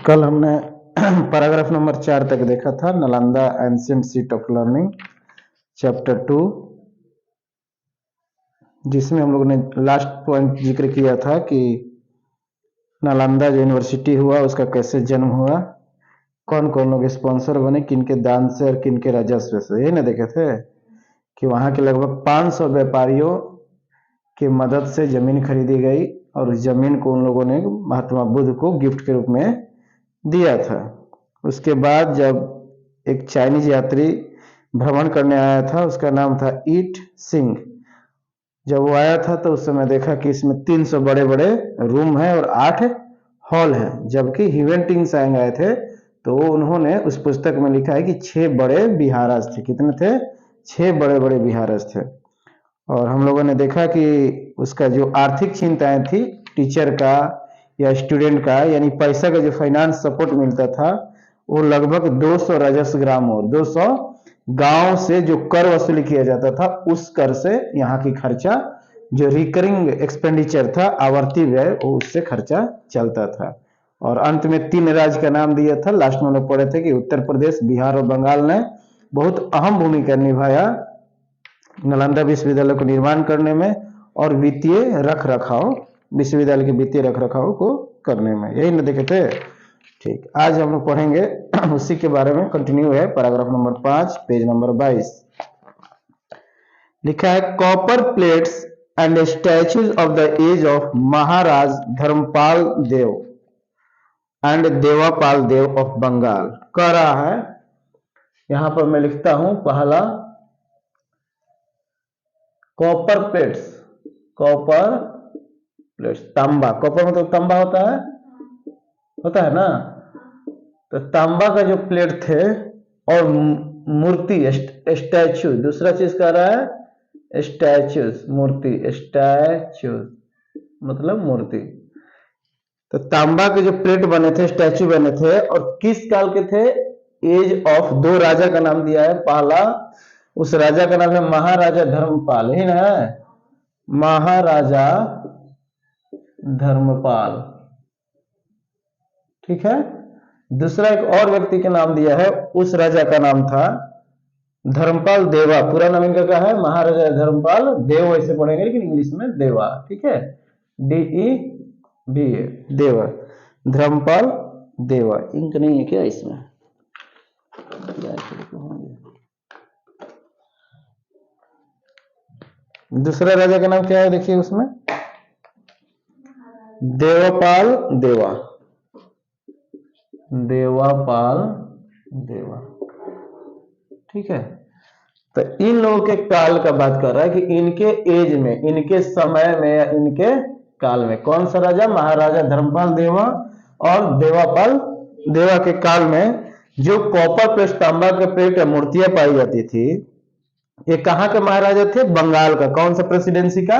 कल हमने paragraph number 4 तक देखा था, Nalanda ancient seat of learning chapter 2, जिसमें हम लोगों ने लास्ट पॉइंट जिक्र किया था कि नालंदा जो यूनिवर्सिटी हुआ उसका कैसे जन्म हुआ, कौन कौन लोग स्पॉन्सर बने, किनके दान से और किनके राजस्व से। यही ना देखे थे कि वहां के लगभग 500 व्यापारियों की मदद से जमीन खरीदी गई और उस जमीन को उन लोगों ने महात्मा बुद्ध को गिफ्ट के रूप में दिया था। उसके बाद जब एक चाइनीज यात्री भ्रमण करने आया था, उसका नाम था ईट सिंह। जब वो आया था तो उस समय देखा कि इसमें 300 बड़े बड़े रूम हैं और 8 हॉल हैं। जबकि ह्यूएन टिंग सांग आए थे तो उन्होंने उस पुस्तक में लिखा है कि 6 बड़े विहारस थे। कितने थे? 6 बड़े बड़े विहारस थे। और हम लोगों ने देखा कि उसका जो आर्थिक चिंताएं थी टीचर का या स्टूडेंट का, यानी पैसा का जो फाइनेंस सपोर्ट मिलता था, वो लगभग 200 राजस्व ग्राम और 200 गांव से जो कर वसूली किया जाता था उस कर से यहाँ की खर्चा, जो रिकरिंग एक्सपेंडिचर था, आवर्ती व्यय, वो उससे खर्चा चलता था। और अंत में 3 राज्य का नाम दिया था। लास्ट में लोग पढ़े थे कि उत्तर प्रदेश, बिहार और बंगाल ने बहुत अहम भूमिका निभाया नालंदा विश्वविद्यालय को निर्माण करने में और वित्तीय रख रखाव, विश्वविद्यालय के वित्तीय रख रखाव को करने में। यही न देखे थे। ठीक, आज हम लोग पढ़ेंगे उसी के बारे में। कंटिन्यू है पैराग्राफ नंबर 5, पेज नंबर 22। लिखा है, copper plates and statues of the age of Maharaj Dharmapal Dev and Devapal Dev of Bengal. कह रहा है, यहां पर मैं लिखता हूं पहला, कॉपर प्लेट्स, कॉपर प्लेट्स, तांबा, कॉपर मतलब तांबा होता है ना, तो तांबा का जो प्लेट थे और मूर्ति, स्टैचू, दूसरा चीज कह रहा है स्टैचूज, मूर्ति, स्टैचूज मतलब मूर्ति। तो तांबा के जो प्लेट बने थे, स्टैचू बने थे, और किस काल के थे? एज ऑफ 2 राजा का नाम दिया है। पहला, उस राजा का नाम है महाराजा धर्मपाल, ही ना है, महाराजा धर्मपाल। ठीक है। दूसरा एक और व्यक्ति के नाम दिया है, उस राजा का नाम था धर्मपाल देवा। पूरा नाम इनका क्या है? महाराजा धर्मपाल देव, ऐसे पढ़ेंगे लेकिन इंग्लिश में देवा। ठीक है, DEVA, देवा, धर्मपाल देवा। इंक नहीं है क्या इसमें? दूसरा राजा का नाम क्या है? देखिए उसमें देवापाल देवा, देवापाल देवा। ठीक है। तो इन लोगों के काल का बात कर रहा है कि इनके एज में, इनके समय में या इनके काल में, कौन सा राजा? महाराजा धर्मपाल देवा और देवापाल देवा के काल में जो कॉपर प्लेट, तांबा के प्लेट या मूर्तियां पाई जाती थी, ये कहां के महाराजा थे? बंगाल का। कौन सा प्रेसिडेंसी का?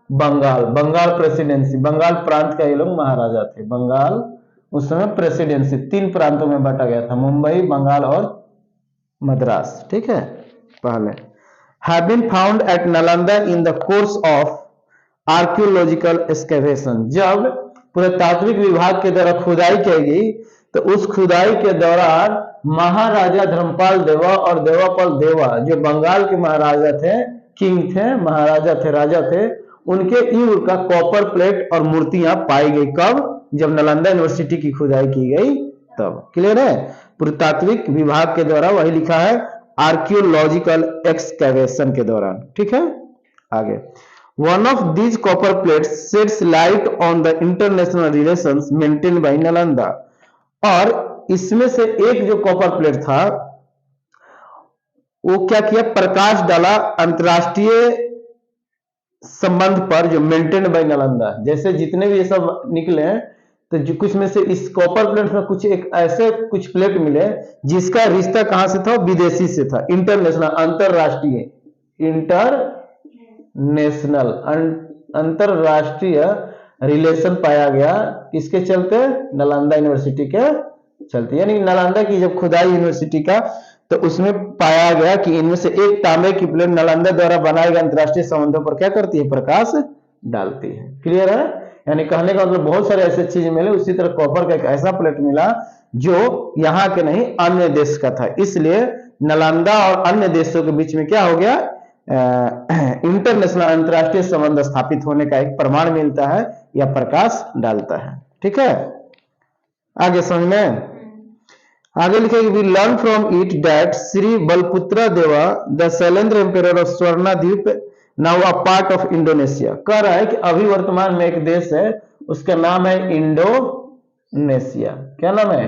बंगाल, बंगाल प्रेसिडेंसी, बंगाल प्रांत का ये लोग महाराजा थे। बंगाल उस समय प्रेसिडेंसी 3 प्रांतों में बांटा गया था, मुंबई, बंगाल और मद्रास। ठीक है। पहले, have been found at Nalanda in the course of archaeological excavation। जब पुरातात्विक विभाग के द्वारा खुदाई की गई तो उस खुदाई के दौरान महाराजा धर्मपाल देवा और देवापाल देवा, जो बंगाल के महाराजा थे, किंग थे, महाराजा थे, राजा थे, उनके युग का कॉपर प्लेट और मूर्तियां पाई गई। कब? जब नालंदा यूनिवर्सिटी की खुदाई की गई तब। क्लियर है? पुरातात्विक विभाग के द्वारा, वही लिखा है आर्कियोलॉजिकल एक्सकैवेशन के दौरान। ठीक है। आगे, one of these copper plates shades light on the international relations maintained by Nalanda. और इसमें से एक जो कॉपर प्लेट था वो क्या किया? प्रकाश डाला अंतरराष्ट्रीय संबंध पर, जो मेंटेन्ड बाय नालंदा। जैसे जितने भी ये सब निकले हैं, तो जो कुछ में से इस कॉपर प्लेट में कुछ एक ऐसे कुछ प्लेट मिले जिसका रिश्ता कहां से था? विदेशी से था, इंटरनेशनल, अंतरराष्ट्रीय, इंटरनेशनल, अंतरराष्ट्रीय रिलेशन पाया गया। किसके चलते? नालंदा यूनिवर्सिटी के चलते। यानी नालंदा की जब खुदाई यूनिवर्सिटी का, तो उसमें पाया गया कि इनमें से एक तांबे की प्लेट नालंदा द्वारा बनाए गए अंतरराष्ट्रीय संबंधों पर क्या करती है? प्रकाश डालती है। क्लियर है? यानी कहने का मतलब बहुत सारे ऐसे चीज मिले, उसी तरह कॉपर का एक ऐसा प्लेट मिला जो यहाँ के नहीं अन्य देश का था, इसलिए नालंदा और अन्य देशों के बीच में क्या हो गया, इंटरनेशनल अंतरराष्ट्रीय संबंध स्थापित होने का एक प्रमाण मिलता है या प्रकाश डालता है। ठीक है, आगे समझ में। आगे लिखेंगे we learn from it that Shri Balaputra Deva the Shailendra emperor of Swarnadwip now a part of Indonesia. कह रहा है कि अभी वर्तमान में एक देश है, उसका नाम है इंडोनेशिया। क्या नाम है?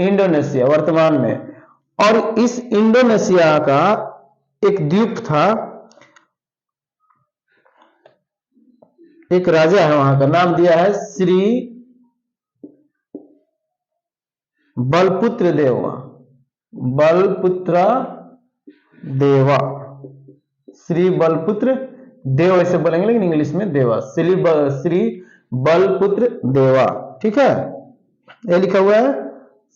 इंडोनेशिया वर्तमान में। और इस इंडोनेशिया का एक द्वीप था, एक राजा है, वहां का नाम दिया है श्री बलपुत्र देवा। बलपुत्र देवा, श्री बलपुत्र देव ऐसे बोलेंगे, लेकिन इंग्लिश में देवा, श्री बलपुत्र देवा। ठीक है, ये लिखा हुआ है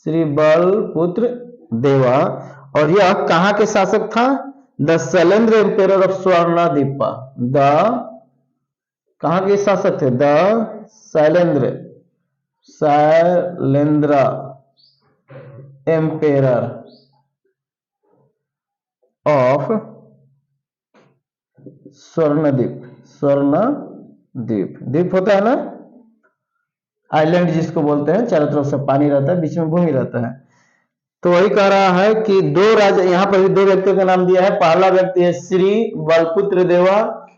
श्री बलपुत्र देवा। और यह कहां के शासक था? The Shailendra emperor of Swarnadwipa. The कहां के शासक थे? The Shailendra emperor of Swarnadwip. Swarnadwip, द्वीप होता है ना, आइलैंड जिसको बोलते हैं, चारों तरफ से पानी रहता है, बीच में भूमि रहता है। तो वही कह रहा है कि दो राजा, यहां पर भी दो व्यक्तियों का नाम दिया है। पहला व्यक्ति है श्री बलपुत्र देवा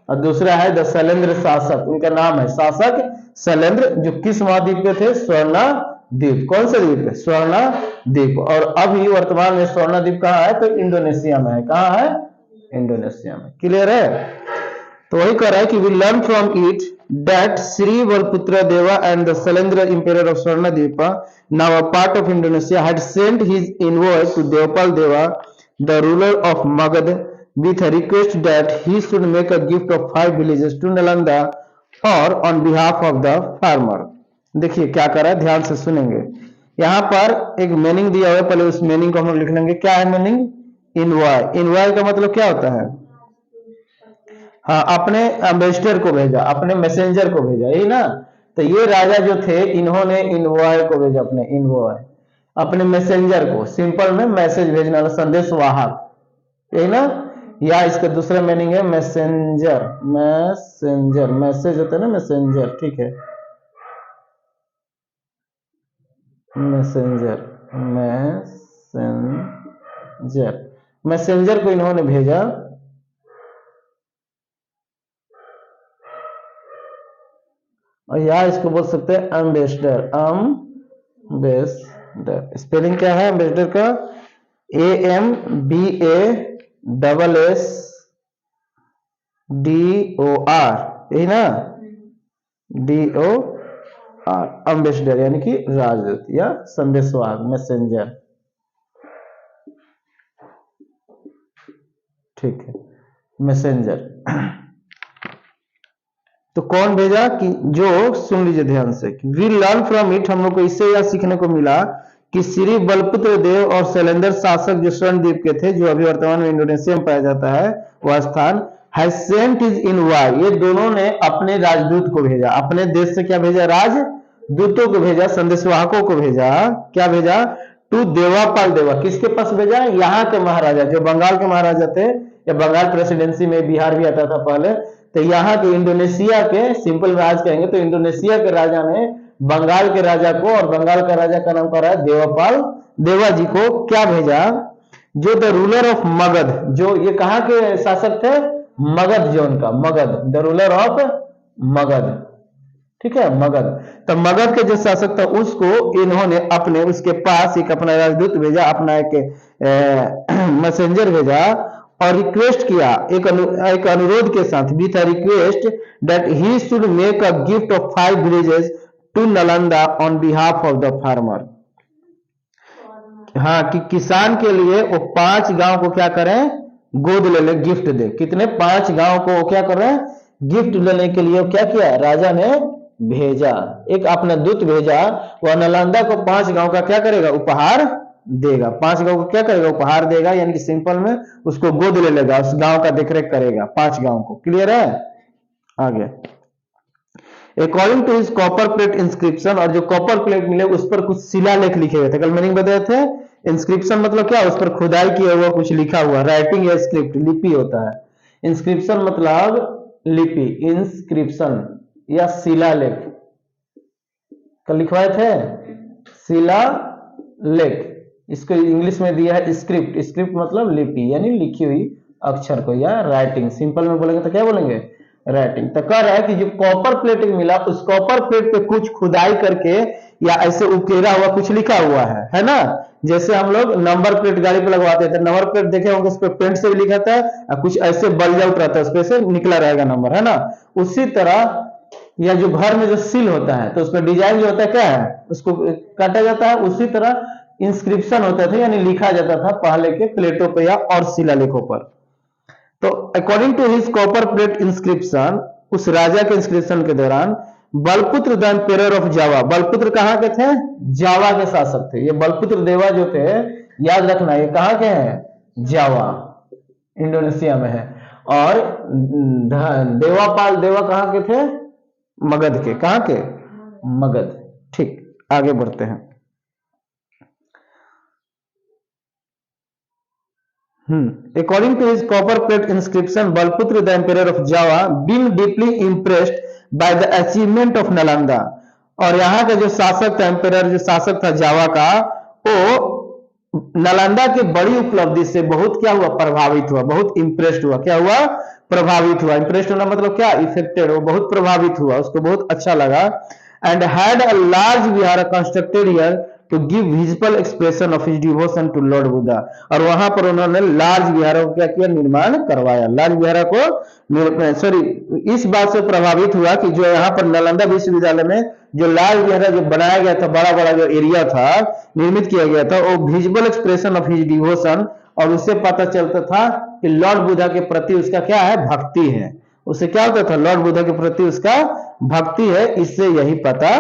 और दूसरा है द शैलेंद्र शासक। उनका नाम है शासक शैलेंद्र, जो किस महाद्वीप के थे? स्वर्णद्वीप। कौन से द्वीप है? स्वर्णद्वीप। और अभी वर्तमान में स्वर्णद्वीप कहाँ है? तो इंडोनेशिया में है। कहाँ है? इंडोनेशिया में। क्लियर है? तो वही कह रहा है कि we learn from it that Shri Balaputra Deva and the Shailendra emperor of Swarnadwip now a part of Indonesia had sent his envoy to Devapal Deva the ruler of Magadh with a request that he should make a gift of 5 villages to Nalanda और on behalf of the farmer। देखिए क्या कर रहा है, ध्यान से सुनेंगे। यहां पर एक मीनिंग दिया हुआ है, पहले उस मीनिंग को हम लोग लिख लेंगे। क्या है मीनिंग? इनवॉय। इनवॉय का मतलब क्या होता है? हाँ, अपने एम्बेसडर को भेजा, अपने मैसेंजर को भेजा, यही ना। तो ये राजा जो थे, इन्होंने इनवॉय को भेजा, अपने इनवॉय, अपने मैसेंजर को। सिंपल में मैसेज भेजने वाला, संदेश वाहक, यही ना। या इसका दूसरा मीनिंग है मैसेंजर। मैसेंजर, मैसेज होता है ना, मैसेंजर। ठीक है, मैसेंजर, मैसेंजर, मैसेंजर को इन्होंने भेजा। और या इसको बोल सकते हैं एम्बेसडर। एम्बेसडर स्पेलिंग क्या है एम्बेसडर का? AMBASSDOR, यही ना, DOR। एम्बेसडर यानी कि राजदूत या संदेशवाहक, मैसेंजर। ठीक है, मैसेंजर। तो कौन भेजा? कि जो, सुन लीजिए ध्यान से, वी लर्न फ्रॉम इट, हम लोग को इससे यह सीखने को मिला कि श्री बलपुत्र देव और शैलेंद्र शासक जो स्वर्णद्वीप के थे, जो अभी वर्तमान में इंडोनेशिया में पाया जाता है, वह स्थान हैज सेंट हिज इनवॉय, ये दोनों ने अपने राजदूत को भेजा। अपने देश से क्या भेजा? राजदूतों को भेजा, संदेशवाहकों को भेजा। क्या भेजा? टू देवापाल देवा। किसके पास भेजा? यहाँ के महाराजा, जो बंगाल के महाराजा थे, या बंगाल प्रेसिडेंसी में बिहार भी आता था पहले। तो यहाँ के इंडोनेशिया के, सिंपल में आज कहेंगे तो इंडोनेशिया के राजा ने बंगाल के राजा को, और बंगाल का राजा का नाम कर रहा है देवापाल देवा जी को, क्या भेजा? जो द रूलर ऑफ मगध, जो ये कहाँ के शासक थे? मगध जोन का, Magadh, the ruler of Magadh. ठीक है, मगध। तो मगध के जो शासक था, उसको इन्होंने अपने, उसके पास एक अपना राजदूत भेजा, अपना एक मैसेंजर भेजा, और रिक्वेस्ट किया, एक अनुरोध के साथ, with a request that he should make a gift of 5 villages to Nalanda on behalf of the farmer. हाँ, कि किसान के लिए वो 5 गांव को क्या करें? गोद ले ले, गिफ्ट दे। कितने? 5 गांव को क्या कर रहे हैं? गिफ्ट लेने के लिए क्या किया? राजा ने भेजा, एक अपना दूत भेजा। वह नालंदा को 5 गांव का क्या करेगा? उपहार देगा। 5 गांव को क्या करेगा? उपहार देगा, यानी कि सिंपल में उसको गोद ले लेगा, उस गांव का देखरेख करेगा, 5 गांव को। क्लियर है? आगे according to his copper plate inscription, और जो कॉपर प्लेट मिले उस पर कुछ शिलालेख लिखे हुए थे। कल मीनिंग बताए थे। इंस्क्रिप्शन मतलब क्या, उस पर खुदाई किया हुआ कुछ लिखा हुआ, राइटिंग या स्क्रिप्ट, लिपि होता है। इंस्क्रिप्शन मतलब लिपि, इंस्क्रिप्शन या शिलालेख। कल लिखवाए थे शिलालेख, इसको इंग्लिश में दिया है स्क्रिप्ट। स्क्रिप्ट मतलब लिपि यानी लिखी हुई अक्षर को, या राइटिंग। सिंपल में बोलेंगे तो क्या बोलेंगे, राइटिंग। तो कह रहा है कि जो कॉपर प्लेटिंग मिला उस कॉपर प्लेट पे कुछ खुदाई करके या ऐसे उकेरा हुआ कुछ लिखा हुआ है ना। जैसे हम लोग नंबर प्लेट गाड़ी पे लगवाते थे, नंबर प्लेट देखे होंगे, उस पर पेंट से भी लिखा था और कुछ ऐसे बल्ज आउट रहता है, उस पे से निकला रहेगा नंबर, है ना। उसी तरह या जो घर में जो सील होता है तो उसमें डिजाइन जो होता है क्या है, उसको काटा जाता है। उसी तरह इंस्क्रिप्शन होता था, यानी लिखा जाता था पहले के प्लेटों पर या और शिलालेखों पर। तो according to his copper plate inscription, उस राजा के इंस्क्रिप्शन के दौरान Balaputra the emperor of Java, Balaputra कहां के थे, जावा के शासक थे। ये बलपुत्र देवा जो थे, याद रखना ये कहां के हैं, जावा, इंडोनेशिया में है। और देवापाल देवा कहां के थे, मगध के। कहां के, मगध। ठीक, आगे बढ़ते हैं। According to his copper plate inscription, Balputra, the emperor of Java, being deeply impressed by the achievement of Nalanda, और यहाँ का जो शासक था, एम्पेरर जो शासक था जावा का, वो नालंदा की बड़ी उपलब्धि से बहुत क्या हुआ, प्रभावित हुआ, बहुत इंप्रेस्ड हुआ। क्या हुआ, प्रभावित हुआ। इंप्रेस्ड होना मतलब क्या, इफेक्टेड, वो बहुत प्रभावित हुआ, उसको बहुत अच्छा लगा। And had a large vihara constructed here to give visible expression of his devotion to Lord Buddha, और वहां पर उन्होंने लार्ज विहारों को क्या किया, निर्माण करवाया। लार्ज विहारा को सॉरी, इस बात से प्रभावित हुआ कि जो यहाँ पर नालंदा विश्वविद्यालय में जो लार्ज विहारा जो बनाया गया था, बड़ा बड़ा जो एरिया था निर्मित किया गया था, वो visible expression of his devotion, और उससे पता चलता था कि लॉर्ड बुद्धा के प्रति उसका क्या है, भक्ति है। उससे क्या होता था, लॉर्ड बुद्धा के प्रति उसका भक्ति है, इससे यही पता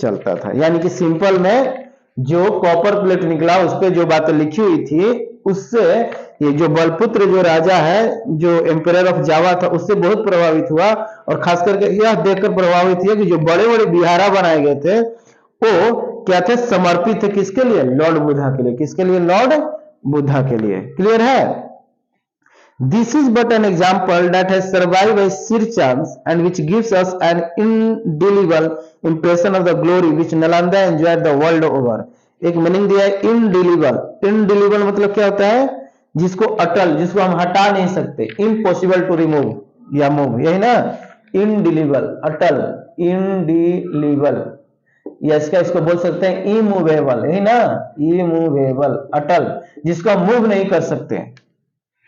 चलता था। यानी कि सिंपल में जो कॉपर प्लेट निकला उस पर जो बातें लिखी हुई थी, उससे ये जो बलपुत्र जो राजा है, जो एम्पेरर ऑफ जावा था, उससे बहुत प्रभावित हुआ। और खास करके यह देखकर प्रभावित हुआ कि जो बड़े बड़े विहारा बनाए गए थे वो क्या थे, समर्पित थे किसके लिए, लॉर्ड बुद्धा के लिए। किसके लिए, लॉर्ड बुद्धा के लिए। क्लियर है। This is but an example that has survived by sheer chance and which gives us an indelible impression of the glory which Nalanda enjoyed the world over. एक मीनिंग दिया है indelible। indelible मतलब क्या होता है, जिसको अटल, जिसको हम हटा नहीं सकते, impossible to remove या move, यही ना, indelible, अटल, indelible, या इसको बोल सकते हैं immovable, यही ना, immovable, अटल, जिसको हम मूव नहीं कर सकते,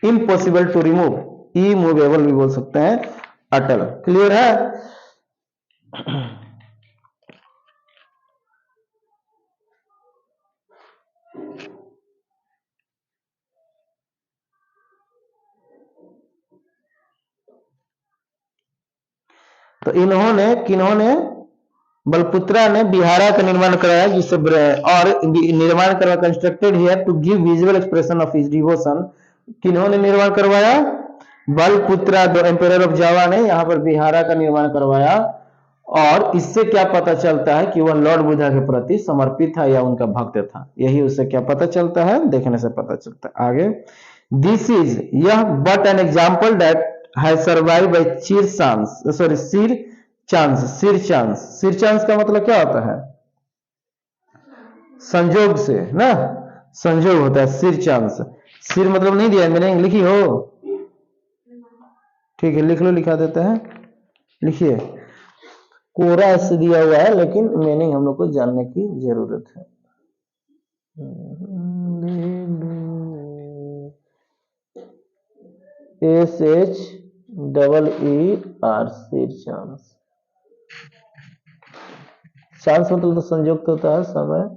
इम्पॉसिबल टू रिमूव, इमूवेबल भी बोल सकते हैं, अटल। क्लियर है। तो इन्होंने किन्होंने, बलपुत्रा ने बिहारा का निर्माण कराया, जिससे और निर्माण करवा, constructed here to give visual expression of his devotion. किन्होंने निर्माण करवाया, Balaputra the emperor of Java ने यहाँ पर बिहारा का निर्माण करवाया। और इससे क्या पता चलता है कि वह लॉर्ड बुद्धा के प्रति समर्पित था या उनका भक्त था, यही उससे क्या पता चलता है, देखने से पता चलता है। आगे, दिस इज, यह but an example that has survive by sheer chance, sorry sheer chance, sheer chance. Sheer chance का मतलब क्या होता है, संजोग से ना, संजोग होता है सिर चांस। सिर मतलब नहीं दिया, मैंने लिखी हो, ठीक है, लिख लो, लिखा देते हैं, लिखिए। कोरा ऐसे दिया हुआ है, लेकिन मीनिंग हम लोग को जानने की जरूरत है। SHEER, सिर चांस। चांस मतलब तो संयोग तो होता है, समय।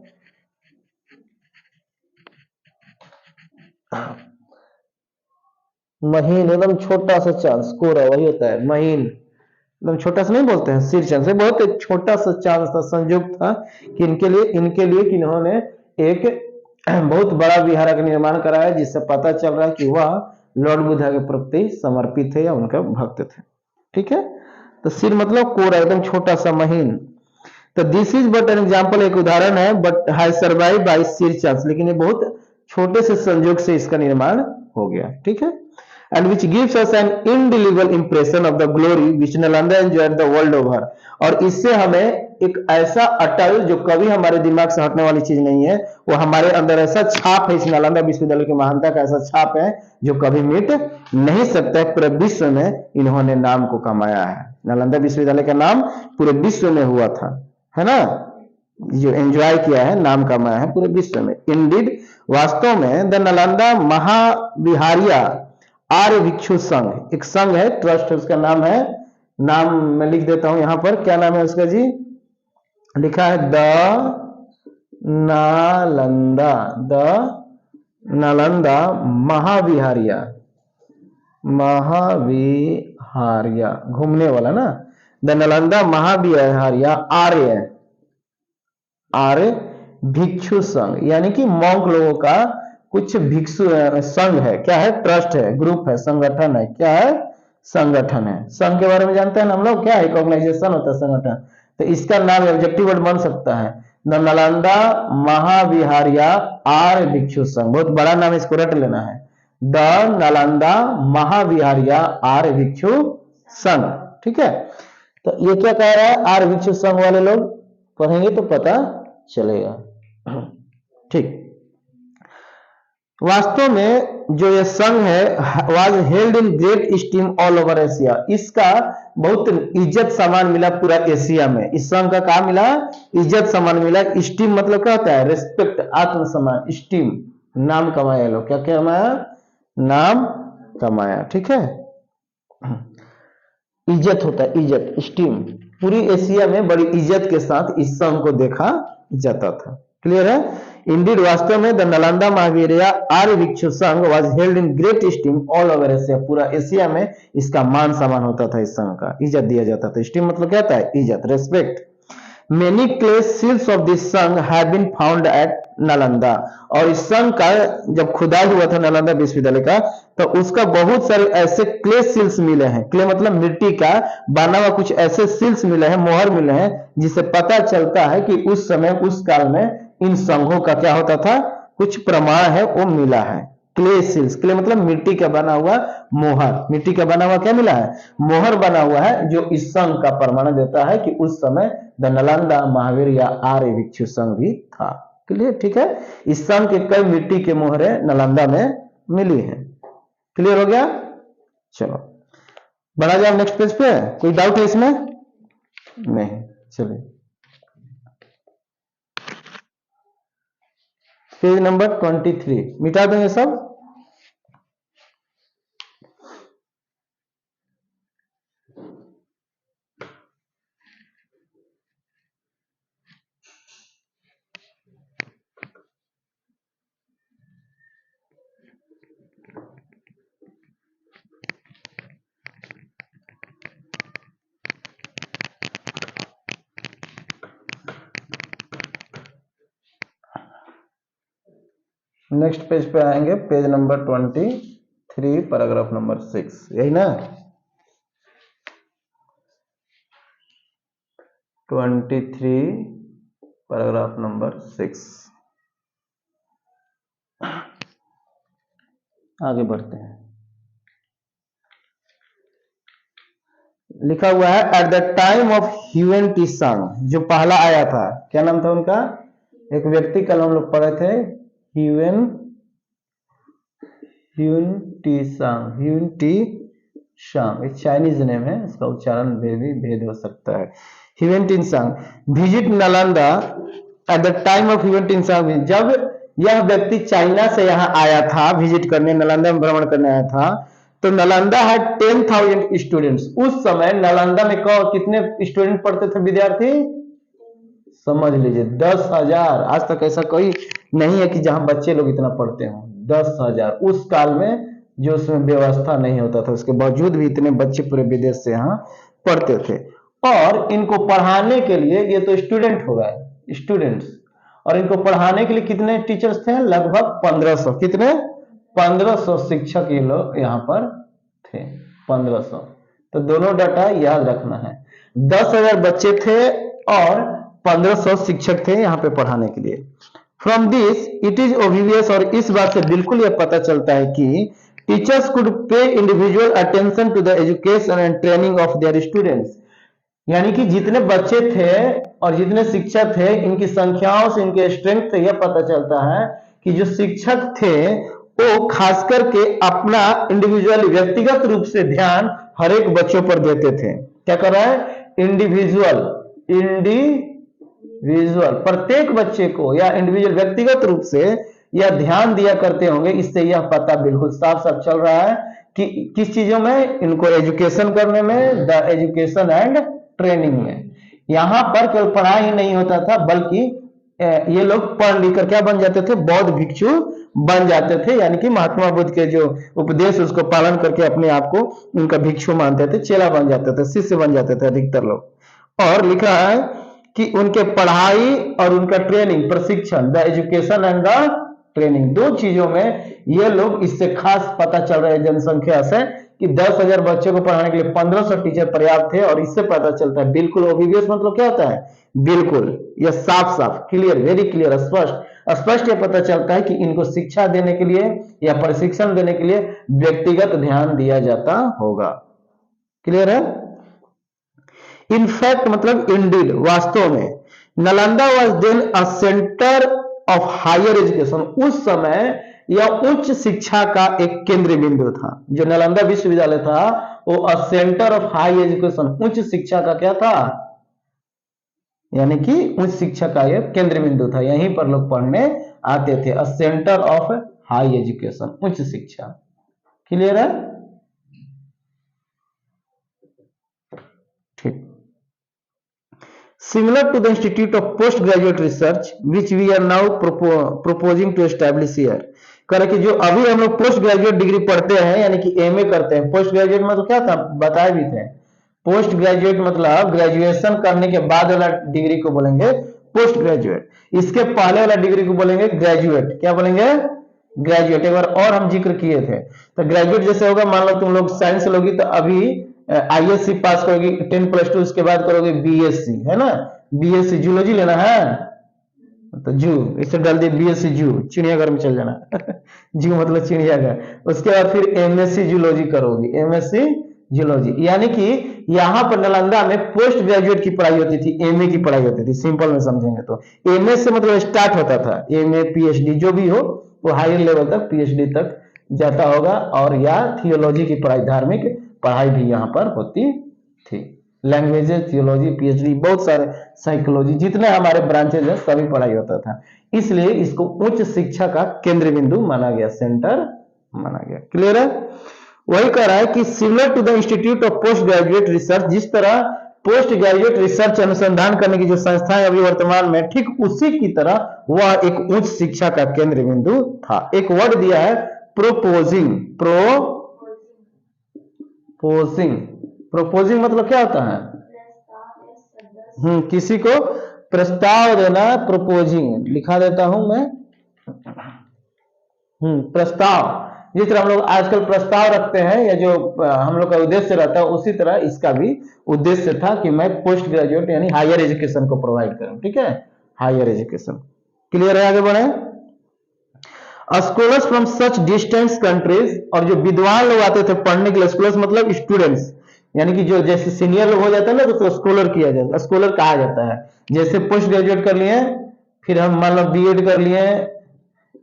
महीन, एकदम छोटा सा चांस, कोरा वही होता है, महीन, एकदम छोटा सा नहीं बोलते हैं, सिर चांस। बहुत एक छोटा सा चांस था, संयोग था कि इनके लिए कि इन्होंने एक बहुत बड़ा विहारा का निर्माण कराया, जिससे पता चल रहा है कि वह लॉर्ड बुद्धा के प्रति समर्पित है या उनका भक्त थे। ठीक है, तो सिर मतलब कोरा, एकदम छोटा सा महीन। तो this is but an example, एक उदाहरण है, बट हैज सर्वाइव बाय सिर चांस, लेकिन ये बहुत छोटे से संयोग से इसका निर्माण हो गया, ठीक है। And which gives us an indelible impression of the glory which Nalanda enjoyed the world over, और इससे हमें एक ऐसा अटल, जो कभी हमारे दिमाग से हटने वाली चीज नहीं है, वो हमारे अंदर ऐसा छाप है, इस नालंदा विश्वविद्यालय की महानता का ऐसा छाप है जो कभी मिट नहीं सकता है। पूरे विश्व में इन्होंने नाम को कमाया है, नालंदा विश्वविद्यालय का नाम पूरे विश्व में हुआ था, है ना, जो एंजॉय किया है, नाम कमाया है पूरे विश्व में। इंडीड, वास्तव में द नालंदा महाविहारिया आर्य भिक्षु संघ, एक संघ है, ट्रस्ट है, उसका नाम है, नाम मैं लिख देता हूं यहां पर, क्या नाम है उसका जी, लिखा है द नालंदा, द नालंदा महाविहारिया, महाविहारिया घूमने वाला ना, द नालंदा महाविहारिया आर्य, आर्य भिक्षु संघ, यानी कि मॉन्क लोगों का कुछ भिक्षु संघ है, क्या है, ट्रस्ट है, ग्रुप है, संगठन है, क्या है, संगठन है। संघ के बारे में जानते हैं हम लोग, क्या है, ऑर्गेनाइजेशन होता है, संगठन। तो इसका नाम ऑब्जेक्टिव वर्ड बन सकता है द नालंदा महाविहारिया आर्य भिक्षु संघ, बहुत बड़ा नाम, इसको रट लेना है, द नालंदा महाविहारिया आर्य भिक्षु संघ, ठीक है। तो ये क्या कह रहा है, आर्य भिक्षु संघ वाले लोग पढ़ेंगे तो पता चलेगा, ठीक। वास्तव में जो ये संघ है was held in great steam all over Asia, इसका बहुत इज्जत सम्मान मिला पूरा एशिया में, इस संघ का क्या मिला, इज्जत सम्मान मिला। स्टीम मतलब क्या होता है, रेस्पेक्ट, आत्मसम्मान, स्टीम, नाम कमाया लोग, क्या कमाया, नाम कमाया, ठीक है, इज्जत होता है, इज्जत, स्टीम, पूरी एशिया में बड़ी इज्जत के साथ इस संघ को देखा जाता था, क्लियर है। इंडीड, वास्तव में द नालंदा महाविहारिया आर्य भिक्षु संघ was held in great steam all over Asia, पूरा एशिया में इसका मान सम्मान होता था, इस संघ का इज्जत दिया जाता था। स्टीम मतलब क्या होता है, इज्जत, respect. Many clay seals of this Sangha have been found at Nalanda, और इस संघ का जब खुदाई हुआ था नालंदा विश्वविद्यालय का, तो उसका बहुत सारे ऐसे क्ले सील्स मिले हैं, क्ले मतलब मिट्टी का बना हुआ कुछ ऐसे सील्स मिले हैं, मोहर मिले हैं, जिससे पता चलता है कि उस समय, उस काल में इन संघों का क्या होता था, कुछ प्रमाण है वो मिला है। क्ले सील्स, क्ले मतलब मिट्टी का बना हुआ मोहर, मिट्टी का बना हुआ क्या मिला है, मोहर बना हुआ है, जो इस संघ का प्रमाण देता है कि उस समय द नालंदा महाविहारिया आर्य भिक्षु संघ भी था, क्लियर, ठीक है। इस संघ के कई मिट्टी के मोहरें नालंदा में मिली है, क्लियर हो गया। चलो बढ़ा जाओ नेक्स्ट पेज पे, कोई डाउट है इसमें, नहीं, चलिए पेज नंबर 23, मिटा देंगे सब। नेक्स्ट पेज पे आएंगे, पेज नंबर 23, पैराग्राफ नंबर 6, यही ना, 23 पैराग्राफ नंबर 6, आगे बढ़ते हैं। लिखा हुआ है at the time of Hiuen T सांग, जो पहला आया था, क्या नाम था उनका, एक व्यक्ति कल हम लोग पढ़े थे, ह्यूएन टी सांग, एक चाइनीज नेम है, इसका उच्चारण में भी भेद हो सकता है। ह्यूएन टी सांग visit Nalanda at the time of Hiuen T सांग, जब यह व्यक्ति चाइना से यहाँ आया था विजिट करने, नालंदा में भ्रमण करने आया था, तो नालंदा है 10,000 स्टूडेंट्स, उस समय नालंदा में कितने स्टूडेंट पढ़ते थे, विद्यार्थी, समझ लीजिए 10,000। आज तक ऐसा कोई नहीं है कि जहां बच्चे लोग इतना पढ़ते हों, 10,000 उस काल में, जो उसमें व्यवस्था नहीं होता था, उसके बावजूद भी इतने बच्चे पूरे विदेश से यहाँ पढ़ते थे। और इनको पढ़ाने के लिए, ये तो स्टूडेंट हो गए, स्टूडेंट्स, और इनको पढ़ाने के लिए कितने टीचर्स थे, लगभग 1500, कितने, 1500 शिक्षक ये लोग यहाँ पर थे, 1500। तो दोनों डाटा याद रखना है। 10,000 बच्चे थे और 1500 शिक्षक थे यहाँ पे पढ़ाने के लिए। From this it is obvious, और इस बात से बिल्कुल यह पता चलता है कि teachers could pay individual attention to the education and training of their students. यानी कि जितने बच्चे थे और जितने शिक्षक थे, इनकी संख्याओं से, इनके स्ट्रेंथ से यह पता चलता है कि जो शिक्षक थे वो खास करके अपना इंडिविजुअल, व्यक्तिगत रूप से ध्यान हर एक बच्चों पर देते थे। क्या कर रहा है? इंडिविजुअल प्रत्येक बच्चे को या इंडिविजुअल, व्यक्तिगत रूप से यह ध्यान दिया करते होंगे। इससे यह पता बिल्कुल साफ साफ चल रहा है कि किस चीजों में, इनको एजुकेशन करने में, द एजुकेशन एंड ट्रेनिंग में। यहां पर केवल पढ़ाई ही नहीं होता था, बल्कि ये लोग पढ़ लिख कर क्या बन जाते थे? बौद्ध भिक्षु बन जाते थे। यानी कि महात्मा बुद्ध के जो उपदेश उसको पालन करके अपने आप को उनका भिक्षु मानते थे, चेला बन जाते थे, शिष्य बन जाते थे अधिकतर लोग। और लिखा है कि उनके पढ़ाई और उनका ट्रेनिंग, प्रशिक्षण, the education and the training, दो चीजों में ये लोग, इससे खास पता चल रहा है जनसंख्या से कि 10,000 बच्चों को पढ़ाने के लिए 1500 टीचर पर्याप्त थे। और इससे पता चलता है बिल्कुल ऑब्वियस मतलब क्या होता है? बिल्कुल, यह साफ साफ, क्लियर, वेरी क्लियर, स्पष्ट यह पता चलता है कि इनको शिक्षा देने के लिए या प्रशिक्षण देने के लिए व्यक्तिगत ध्यान दिया जाता होगा। क्लियर है? इनफैक्ट मतलब इंडीड, वास्तव में, Nalanda was then a centre of higher education. उस समय यह उच्च शिक्षा का एक केंद्र बिंदु था। जो नालंदा विश्वविद्यालय था वो अ सेंटर ऑफ हाई एजुकेशन, उच्च शिक्षा का क्या था? यानी कि उच्च शिक्षा का यह केंद्र बिंदु था। यहीं पर लोग पढ़ने आते थे। अ सेंटर ऑफ हाई एजुकेशन, उच्च शिक्षा। क्लियर है? ठीक। Similar to the Institute of Postgraduate Research, which we are now proposing to establish here. करे कि जो अभी हम लोग पोस्ट ग्रेजुएट डिग्री पढ़ते हैं, यानी कि एमए करते हैं। पोस्ट ग्रेजुएट मतलब क्या था? बताए भी थे। पोस्ट ग्रेजुएट मतलब ग्रेजुएशन करने के बाद वाला डिग्री को बोलेंगे पोस्ट ग्रेजुएट। इसके पहले वाला डिग्री को बोलेंगे ग्रेजुएट। क्या बोलेंगे? ग्रेजुएट। एक बार और हम जिक्र किए थे। तो ग्रेजुएट जैसे होगा, मान लो तुम लोग साइंस लोगी तो अभी आईएससी पास करोगे 10+2, उसके बाद करोगे बीएससी, है ना? बीएससी जूलॉजी लेना है तो जू, इसे डाल दिए बीएससी जू, चिड़ियाघर में चल जाना जू मतलब चिड़ियाघर। उसके बाद फिर एमएससी जूलॉजी करोगी, एमएससी जूलॉजी। यानी कि यहाँ पर नालंदा में पोस्ट ग्रेजुएट की पढ़ाई होती थी, एमए की पढ़ाई होती थी। सिंपल में समझेंगे तो एमए से मतलब स्टार्ट होता था, एमए पीएचडी जो भी हो वो हायर लेवल तक, पीएचडी तक जाता होगा। और या थियोलॉजी की पढ़ाई, धार्मिक पढ़ाई भी यहाँ पर होती थी। लैंग्वेजेस, थियोलॉजी, पीएचडी, बहुत सारे, साइकोलॉजी, जितने हमारे ब्रांचेज हैं सभी पढ़ाई होता था। इसलिए इसको उच्च शिक्षा का केंद्र बिंदु माना गया, सेंटर माना गया। क्लियर है? वही कह रहा है कि similar to the institute of post graduate research, जिस तरह पोस्ट ग्रेजुएट रिसर्च अनुसंधान करने की जो संस्थाएं अभी वर्तमान में, ठीक उसी की तरह वह एक उच्च शिक्षा का केंद्र बिंदु था। एक वर्ड दिया है प्रोपोजिंग, प्रोपोजिंग मतलब क्या होता है? किसी को प्रस्ताव देना, प्रोपोजिंग लिखा देता हूं मैं। प्रस्ताव, जिस तरह हम लोग आजकल प्रस्ताव रखते हैं या जो हम लोग का उद्देश्य रहता है, उसी तरह इसका भी उद्देश्य था कि मैं पोस्ट ग्रेजुएट यानी हायर एजुकेशन को प्रोवाइड करूं। ठीक है? Higher education. क्लियर है? आगे बढ़े। Scholars from such distance countries, और जो विद्वान लोग आते थे पढ़ने के लिए, स्कॉलर्स मतलब स्टूडेंट्स, यानी कि जो जैसे सीनियर लोग हो जाता है ना तो स्कॉलर किया जाता है, स्कॉलर कहा जाता है। जैसे पोस्ट ग्रेजुएट कर लिए, फिर हम मान लो बीएड कर लिए,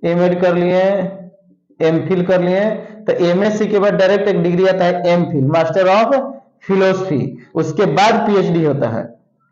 एमएड कर लिए, एमफिल कर लिए, तो एमएससी के बाद डायरेक्ट एक डिग्री आता है एमफिल, मास्टर ऑफ फिलोसफी, उसके बाद पीएचडी होता है।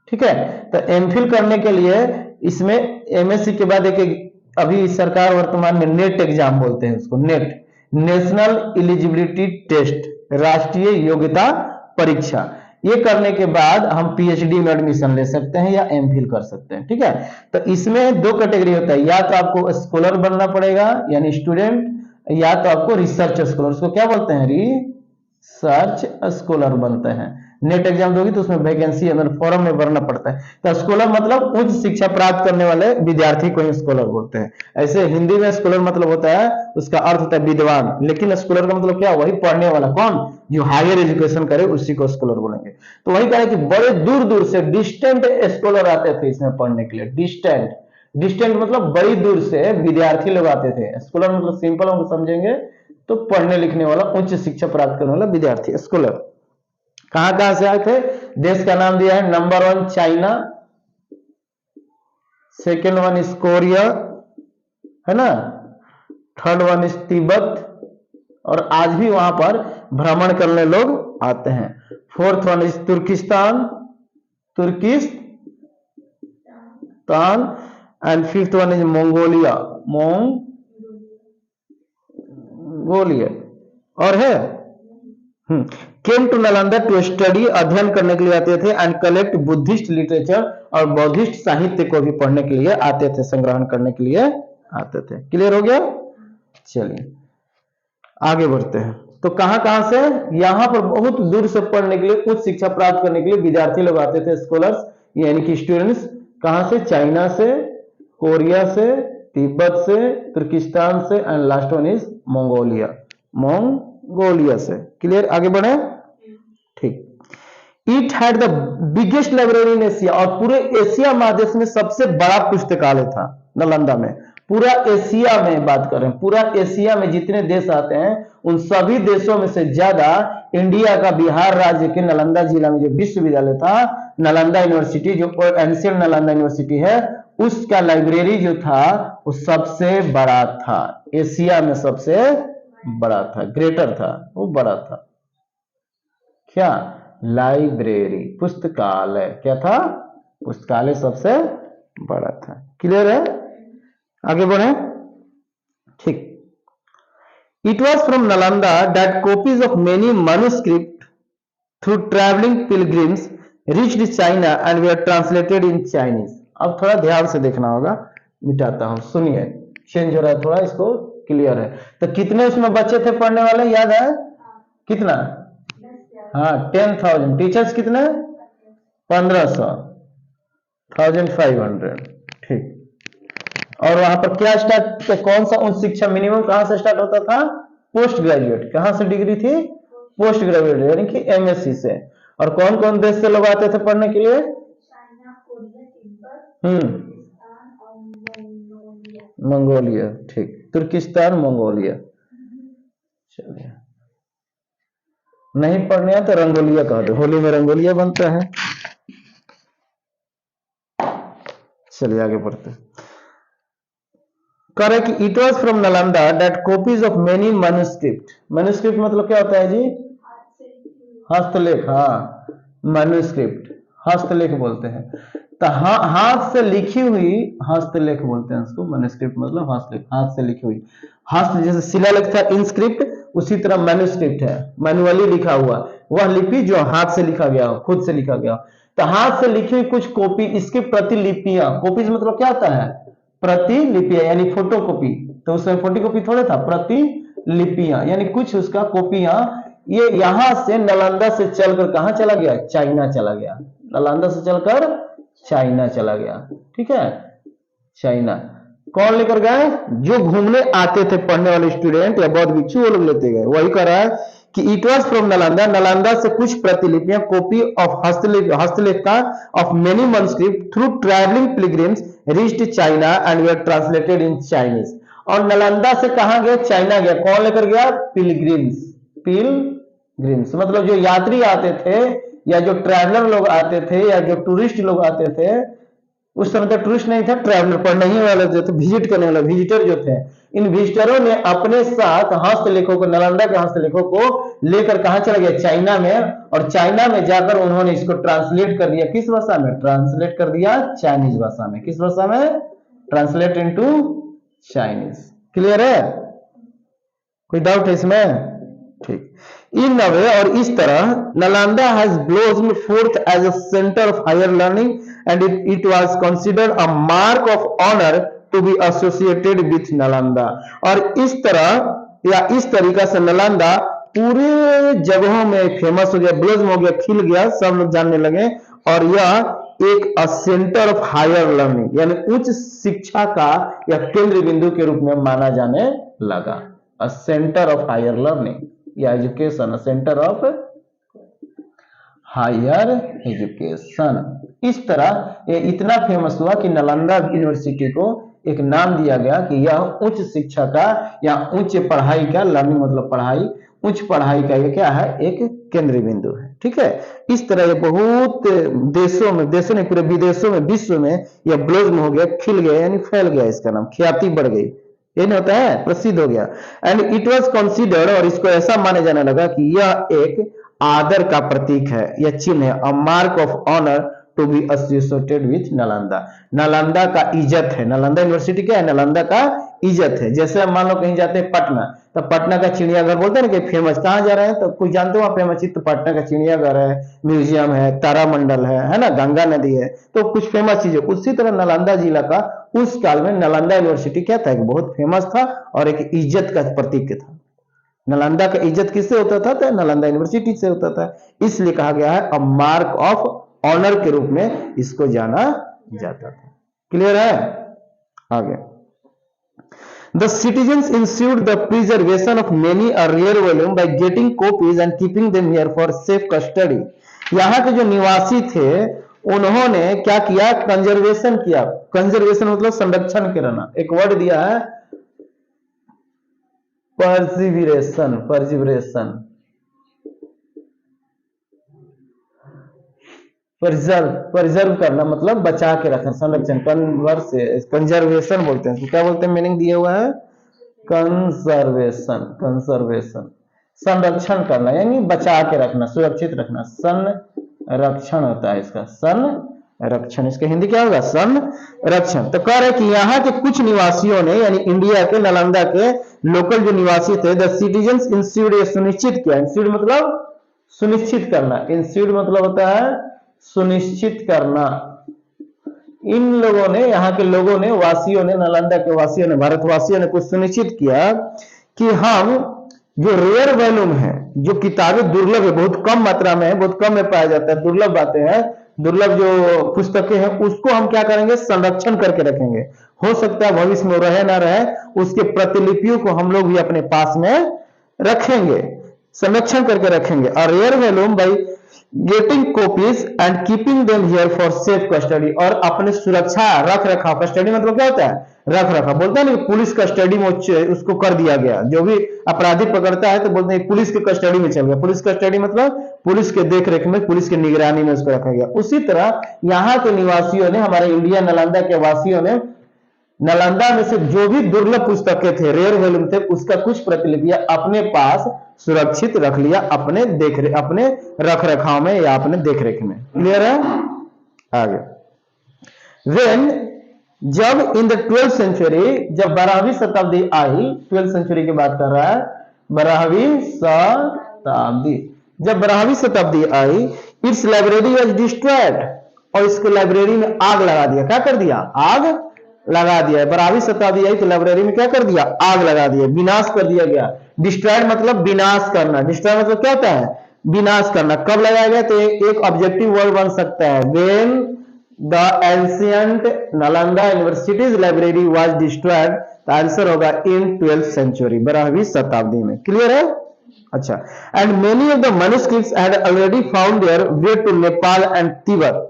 ठीक है? तो एमफिल करने के लिए इसमें एमएससी के बाद एक अभी सरकार वर्तमान में नेट एग्जाम बोलते हैं उसको, नेट, नेशनल एलिजिबिलिटी टेस्ट, राष्ट्रीय योग्यता परीक्षा। ये करने के बाद हम पीएचडी में एडमिशन ले सकते हैं या एमफिल कर सकते हैं। ठीक है? तो इसमें दो कैटेगरी होता है, या तो आपको स्कॉलर बनना पड़ेगा यानी स्टूडेंट, या तो आपको रिसर्च स्कॉलर, उसको क्या बोलते हैं? रिसर्च स्कॉलर बनते हैं। नेट एग्जाम दोगी तो उसमें वैकेंसी अंदर फॉर्म में भरना पड़ता है। तो स्कॉलर मतलब उच्च शिक्षा प्राप्त करने वाले विद्यार्थी को ही स्कॉलर बोलते हैं। ऐसे हिंदी में स्कॉलर मतलब होता है, उसका अर्थ होता है विद्वान, लेकिन स्कॉलर का मतलब क्या, वही पढ़ने वाला, कौन, जो हायर एजुकेशन करे उसी को स्कॉलर बोलेंगे। तो वही कह रहे कि बड़े दूर दूर से डिस्टेंट स्कॉलर आते थे इसमें पढ़ने के लिए। डिस्टेंट, डिस्टेंट मतलब बड़ी दूर से विद्यार्थी लोग आते थे। स्कॉलर मतलब सिंपल हम समझेंगे तो पढ़ने लिखने वाला, उच्च शिक्षा प्राप्त करने वाला विद्यार्थी स्कॉलर। कहां कहां से आए थे, देश का नाम दिया है, number 1 China, second one is Korea, है ना, थर्ड वन इज तिब्बत, और आज भी वहां पर भ्रमण करने लोग आते हैं। Fourth one is Turkestan, Turkestan, and fifth one is Mongolia, Mongolia, और है came to Nalanda to study, अध्ययन करने के लिए आते थे, एंड कलेक्ट बुद्धिस्ट लिटरेचर, और बौद्धिस्ट साहित्य को भी पढ़ने के लिए आते थे, संग्रहण करने के लिए आते थे। क्लियर हो गया? चलिए आगे बढ़ते हैं। तो कहां कहां से, यहां पर बहुत दूर से पढ़ने के लिए, उच्च शिक्षा प्राप्त करने के लिए विद्यार्थी लोग आते थे, स्कॉलर्स यानी कि स्टूडेंट्स। कहां से, चाइना से, कोरिया से, तिब्बत से, तुर्किस्तान से, and last one is Mongolia, Mongolia से। क्लियर? आगे बढ़े। ठीक। It had the biggest library in Asia, और पूरे एशिया महादेश में सबसे बड़ा पुस्तकालय था नालंदा में। पूरा एशिया में बात करें, पूरा एशिया में जितने देश आते हैं उन सभी देशों में से ज्यादा इंडिया का बिहार राज्य के नालंदा जिला में जो विश्वविद्यालय था, नालंदा यूनिवर्सिटी, जो एंशिएंट नालंदा यूनिवर्सिटी है, उसका लाइब्रेरी जो था वो सबसे बड़ा था, एशिया में सबसे बड़ा था, ग्रेटर था, वो बड़ा था। क्या? लाइब्रेरी, पुस्तकालय, क्या था? पुस्तकालय सबसे बड़ा था। क्लियर है? आगे बढ़े। ठीक। It was from Nalanda that copies of many manuscript through travelling pilgrims reached China and they were translated in Chinese. अब थोड़ा ध्यान से देखना होगा, मिटाता हूं, सुनिए, चेंज हो रहा है थोड़ा, इसको क्लियर है। तो कितने उसमें बच्चे थे पढ़ने वाले, याद है कितना? हाँ 10,000। टीचर्स कितने? 1500, 1500। ठीक। और वहां पर क्या स्टार्ट, कौन सा उच्च शिक्षा मिनिमम कहां से स्टार्ट होता था? Post graduate. कहां से डिग्री थी? पोस्ट ग्रेजुएट यानी कि एमएससी से। और कौन कौन देश से लोग आते थे पढ़ने के लिए? China, Korea, Tibet, Mongolia. ठीक, तुर्किस्तान, मंगोलिया। चलिए, नहीं पढ़ने है तो रंगोलिया कह दो, होली में रंगोलिया बनता है। चलिए आगे बढ़ते हैं। कह रहे कि it was from Nalanda that copies of many manuscript. Manuscript मतलब क्या होता है जी? हस्तलेख। हाँ, मैन्युस्क्रिप्ट हस्तलेख बोलते हैं। तो हाथ से लिखी हुई हस्तलेख बोलते हैं उसको। मैन्युस्क्रिप्ट मतलब हस्तलेख, हाथ से लिखी हुई। हस्त जैसे शिलालेख था इंस्क्रिप्ट, उसी तरह मैन्युस्क्रिप्ट है, मैनुअली लिखा हुआ वह लिपि जो हाथ से लिखा गया हो, खुद से लिखा गया हो। तो हाथ से लिखी हुई कुछ कॉपी, इसकी प्रतिलिपियां, कॉपीज मतलब क्या होता है? प्रतिलिपियां यानी फोटोकॉपी। तो उसमें फोटोकॉपी थोड़ा था, प्रतिलिपियां यानी कुछ उसका कॉपियां, ये यहां से नालंदा से चलकर कहां चला गया? चाइना चला गया। नालंदा से चलकर चाइना चला गया। ठीक है, चाइना। कौन लेकर गए? जो घूमने आते थे पढ़ने वाले स्टूडेंट या बौद्ध भिक्षु, वो लोग लेते गए। वही कह रहा है कि it was from Nalanda, Nalanda से कुछ प्रतिलिपियां, कॉपी ऑफ हस्तलेख का of many manuscript through travelling pilgrims reached China and way translated in Chinese. और नालंदा से कहां गए? चाइना गया। कौन लेकर गया? पिलग्रिम्स। पिलग्रिम्स मतलब जो यात्री आते थे या जो ट्रैवलर लोग आते थे या जो टूरिस्ट लोग आते थे, उस समय तो टूरिस्ट नहीं था, ट्रैवलर, पढ़ने ही वाले जो थे, विजिट करने वाले विजिटर जो थे, इन विजिटरों ने अपने साथ हस्तलेखों को, नालंदा के हस्तलेखों को लेकर कहां चला गया? चाइना में। और चाइना में जाकर उन्होंने इसको ट्रांसलेट कर दिया। किस भाषा में? ट्रांसलेट कर दिया चाइनीज भाषा में। किस भाषा में? Translate into Chinese. क्लियर है? कोई डाउट है इसमें? ठीक। इन अ वे, और इस तरह, Nalanda has blossomed forth as a centre of higher learning and it was considered a mark of honour to be associated with Nalanda. और इस तरह या इस तरीका से नालंदा पूरे जगहों में फेमस हो गया, ब्लोज हो गया, खिल गया, सब लोग जानने लगे। और यह एक सेंटर ऑफ हायर लर्निंग यानी उच्च शिक्षा का या केंद्र बिंदु के रूप में माना जाने लगा। A centre of higher learning या education, centre of higher education. इस तरह ये इतना फेमस हुआ कि नालंदा यूनिवर्सिटी को एक नाम दिया गया कि यह उच्च शिक्षा का या उच्च पढ़ाई का, लर्निंग मतलब पढ़ाई, उच्च पढ़ाई का ये क्या है, एक केंद्रीय बिंदु है। ठीक है, इस तरह ये बहुत देशों में, देशों ने पूरे विदेशों में, विश्व में यह ब्लोज हो गया, खिल गया, यानी फैल गया, इसका नाम ख्याति बढ़ गई, ये नहीं होता है, प्रसिद्ध हो गया। एंड इट वाज कंसीडर्ड, और इसको ऐसा माने जाने लगा कि यह एक आदर का प्रतीक है, यह चिन्ह है, a mark of honour to be associated with Nalanda. Nalanda का इज्जत है, नालंदा यूनिवर्सिटी क्या है, नालंदा का इज्जत है। जैसे हम मान लो कहीं जाते हैं पटना, तो पटना का चिड़ियाघर बोलते हैं ना कि फेमस, कहाँ जा रहे हैं तो कुछ जानते हो वहां फेमस, तो पटना का चिड़ियाघर है, म्यूजियम है, तारामंडल है ना, गंगा नदी है, तो कुछ फेमस चीज है। उसी तरह नालंदा जिला का उस काल में नालंदा यूनिवर्सिटी क्या था, बहुत फेमस था और एक इज्जत का प्रतीक था। नालंदा का इज्जत किससे होता था, तो नालंदा यूनिवर्सिटी से होता था, इसलिए कहा गया है अ मार्क ऑफ ऑनर के रूप में इसको जाना जाता था। क्लियर है, आगे। The citizens ensured the preservation of many a rare volume by getting copies and keeping them here for safe custody. यहाँ के जो निवासी थे उन्होंने क्या किया, कंजर्वेशन किया। कंजर्वेशन मतलब संरक्षण करना, एक वर्ड दिया है परसिविरेशन, परसिविरेशन, प्रिजर्व करना मतलब बचा के रखना, संरक्षण, कंजर्वेशन बोलते हैं, क्या बोलते हैं, मीनिंग दिया हुआ है कंजर्वेशन, कंजर्वेशन संरक्षण करना यानी बचा के रखना, सुरक्षित रखना, संरक्षण होता है इसका, संरक्षण, इसका हिंदी क्या होगा, संरक्षण। तो कह रहे कि यहाँ के कुछ निवासियों ने, यानी इंडिया के, नालंदा के लोकल जो निवासी थे, द सिटीजन्स इंस्यूर्ड, ये सुनिश्चित किया, इंस्यूर्ड मतलब सुनिश्चित करना, इंस्यूर्ड मतलब होता है सुनिश्चित करना। इन लोगों ने, यहाँ के लोगों ने, वासियों ने, नालंदा के वासियों ने, भारतवासियों ने कुछ सुनिश्चित किया कि हम जो रेयर वॉल्यूम है, जो किताबें दुर्लभ है, बहुत कम मात्रा में है, बहुत कम में पाया जाता है, दुर्लभ बातें हैं, दुर्लभ जो पुस्तकें हैं, उसको हम क्या करेंगे, संरक्षण करके रखेंगे। हो सकता है भविष्य में रहे ना रहे, उसके प्रतिलिपियों को हम लोग भी अपने पास में रखेंगे, संरक्षण करके रखेंगे। और rare volume by getting copies and keeping them here for safe custody, और अपने सुरक्षा, रख रखाव, कस्टडी मतलब क्या होता है, रख रखाव, बोलते हैं ना पुलिस कस्टडी में उसको कर दिया गया, जो भी अपराधी पकड़ता है तो बोलते हैं पुलिस के कस्टडी में चल गया, पुलिस कस्टडी मतलब पुलिस के देख रेख में, पुलिस की निगरानी में उसको रखा गया। उसी तरह यहाँ के निवासियों ने, हमारे इंडिया नालंदा के वासियों ने, नालंदा में से जो भी दुर्लभ पुस्तकें थे, रेयर वॉल्यूम थे, उसका कुछ प्रतिलिपियां अपने पास सुरक्षित रख लिया, अपने अपने रख रखाव में या अपने देख रेख में। क्लियर है, आगे। When, जब इन द 12th सेंचुरी, जब 12वीं शताब्दी आई, 12th सेंचुरी की बात कर रहा है, 12वीं शताब्दी, जब 12वीं शताब्दी आई, इट्स लाइब्रेरी वाज डिस्ट्रॉयड, और इसको लाइब्रेरी में आग लगा दिया। क्या कर दिया, आग लगा दिया। 12वीं शताब्दी आई तो लाइब्रेरी में क्या कर दिया, आग लगा दिया, विनाश कर दिया गया। डिस्ट्रॉयड मतलब विनाश करना, डिस्ट्रॉय मतलब क्या होता है, विनाश करना। कब लगाया गया, तो एक ऑब्जेक्टिव वर्ड बन सकता है, when the ancient Nalanda universities library was destroyed, तो आंसर होगा इन 12th सेंचुरी, 12वीं शताब्दी में। क्लियर है, अच्छा। And many of the manuscripts had already found their way to Nepal and Tibet,